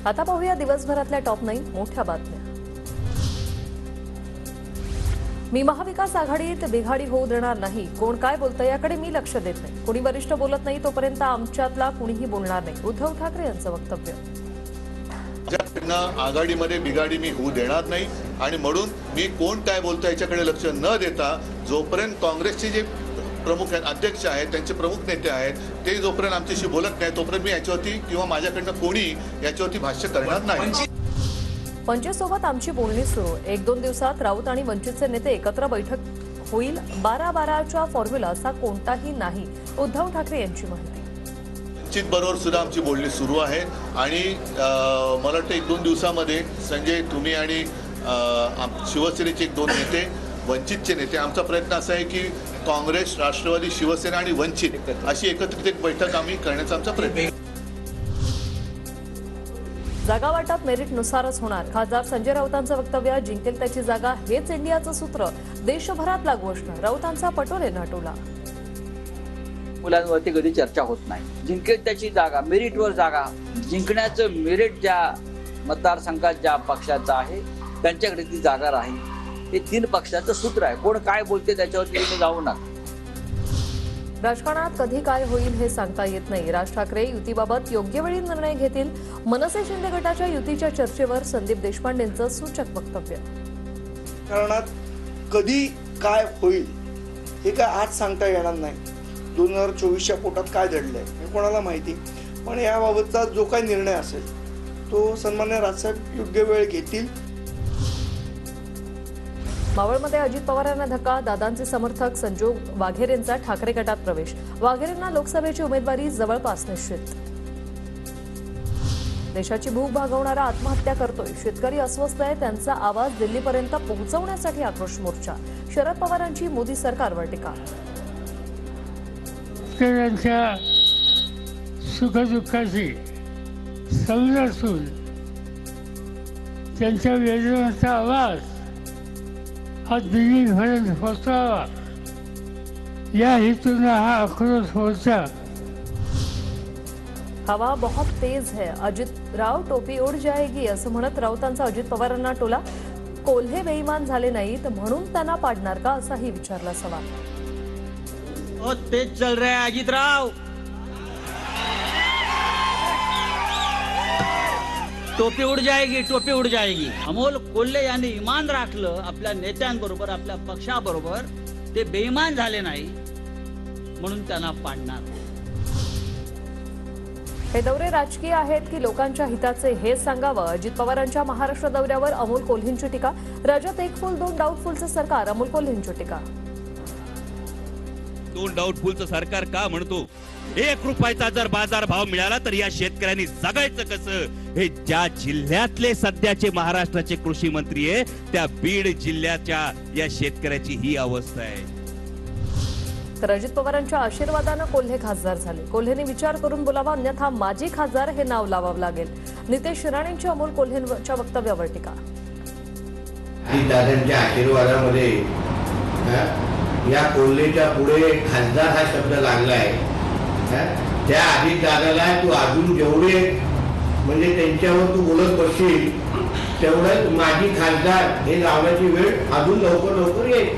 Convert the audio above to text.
आता पाहूया दिवसभरातल्या टॉप 9 मोठ्या बातम्या। मी महाविकास आघाडीत बिघाडी होऊ देणार नाही। कोण काय बोलतं याकडे मी लक्ष देत नाही। कोणी वरिष्ठ बोलत नाही तोपर्यंत आमच्यातला कुणीही बोलणार नाही। उद्धव ठाकरे यांचं वक्तव्य। आघाडीमध्ये बिघाडी मी होऊ देणार नाही आणि म्हणून मी कोण काय बोलतो याच्याकडे लक्ष न देता जोपर्यंत काँग्रेसचे जे प्रमुख अध्यक्ष आहेत त्यांचे प्रमुख नेते आहेत ते जोपर्यंत आमच्याशी बोलत नाही तोपर्यंत मी याच्यावरती किंवा माझ्याकडनं कोणी याच्यावरती भाष्य करणार नाही। पंचेसोबत आमची बोलणी सुरू। 1-2 दिवसात राऊत आणि वंचितचे नेते एकत्र बैठक होईल। 12-12च्या फॉर्म्युला असा कोणताही नाही। उद्धव ठाकरे यांची माहिती। वंचित बरोबर सुद्धा आमची बोलणी सुरू आहे आणि मला वाटतं 1-2 दिवसामध्ये संजय तुम्ही आणि शिवसेनेचे 1-2 नेते वंचितचे नेते आमचा प्रयत्न असा आहे की काँग्रेस राष्ट्रवादी शिवसेना आणि वंचित अशी एकत्रित एक बैठक आम्ही करण्याचा आमचा प्रयत्न आहे। जागा वाटप मेरिटनुसारच होणार। खासदार संजय राऊतांचं वक्तव्य। जिंकेल त्याची जागा हेच इंडियाचं सूत्र देशभरात लागू असणार। राऊतांचा पटोलेंना टोला। मुलांवरती कधी चर्चा होत नाही। जिंकेल त्याची जागा मेरिटवर जागा जिंकण्याचं मेरिट ज्या मतदारसंघात ज्या पक्षाचा आहे त्यांच्याकडे ती जागा राहील। हे 3 पक्षाचं सूत्र आहे। कोण काय बोलते त्याच्यावरती तुम्ही जाऊ नका। राजकारणात कधी काय होईल हे सांगता येत नाही। राज ठाकरे युतीबाबत योग्य वेळी निर्णय घेतील। मनसे शिंदे गटाच्या युतीच्या चर्चेवर संदीप देशपांडेंचं सूचक वक्तव्य। राजकारणात कधी काय होईल हे काय आज सांगता येणार नाही। 2024च्या पोटात काय दडलंय हे कोणाला माहिती, पण याबाबतचा जो काही निर्णय असेल तो सन्मान्य राजसाहेब योग्य वेळ घेतील। मावळमध्ये अजित पवारांना धक्का। दादांचे समर्थक संजोग वाघेरेंचा ठाकरे गटात प्रवेश। वाघेरेंना लोकसभेची उमेदवारी जवळपास निश्चित। देशाची भूक भागवणारा आत्महत्या करतोय। शेतकरी अस्वस्थ आहे। त्यांचा आवाज दिल्लीपर्यंत पोहोचवण्यासाठी आक्रोश मोर्चा। शरद पवारांची मोदी सरकारवर टीका। शेतकऱ्यांच्या सुखदुःखाची समज असून त्यांच्या वेदनांचा आवाज हा दिल्लीपर्यंत पोहोचावा या हेतून हा आक्रोश मोर्चा। हवा बहुत तेज है। अजित राव टोपी उड जाएगी असं म्हणत राऊतांचा अजित पवारांना टोला। कोल्हे बेईमान झाले नाहीत म्हणून त्यांना पाडणार का असाही विचारला सवाल। तेज चल रहा है अजित राव, टोपी उड जाएगी, टोपी उड जाएगी। अमोल कोल्हे यांनी इमान राखलं आपल्या नेत्यांबरोबर आपल्या पक्षाबरोबर। ते बेईमान झाले नाही म्हणून त्यांना पाडणार। हे दौरे राजकीय आहेत की लोकांच्या हिताचे हे सांगावं। अजित पवारांच्या महाराष्ट्र दौऱ्यावर अमोल कोल्हेंची टीका। राज्यात 1 फुल 2 डाऊटफुलचं सरकार। अमोल कोल्हेंची टीका। 2 डाऊटफुलचं सरकार का म्हणतो? 1 रुपयाचा जर बाजार भाव मिळाला तर या शेतकऱ्यांनी जगायचं कसं? हे ज्या जिल्ह्यातले सध्याचे महाराष्ट्राचे कृषी मंत्री आहे त्या बीड जिल्ह्याच्या या शेतकऱ्याची ही अवस्था आहे। तर अजित पवारांच्या आशीर्वादानं कोल्हे खासदार झाले। कोल्हेंनी विचार करून बोलावा अन्यथा माजी खासदार हे नाव लावावं लागेल। नितेश राणेंची अमोल कोल्हेंच्या वक्तव्यावर टीका। दादांच्या आशीर्वादामध्ये या कोल्हेच्या पुढे खासदार हा शब्द लागलाय। त्या आधी दादाला तू अजून जेवढे म्हणजे त्यांच्यावर तू बोलत बसशील तेवढंच माझी खासदार हे लावण्याची वेळ अजून लवकर येईल।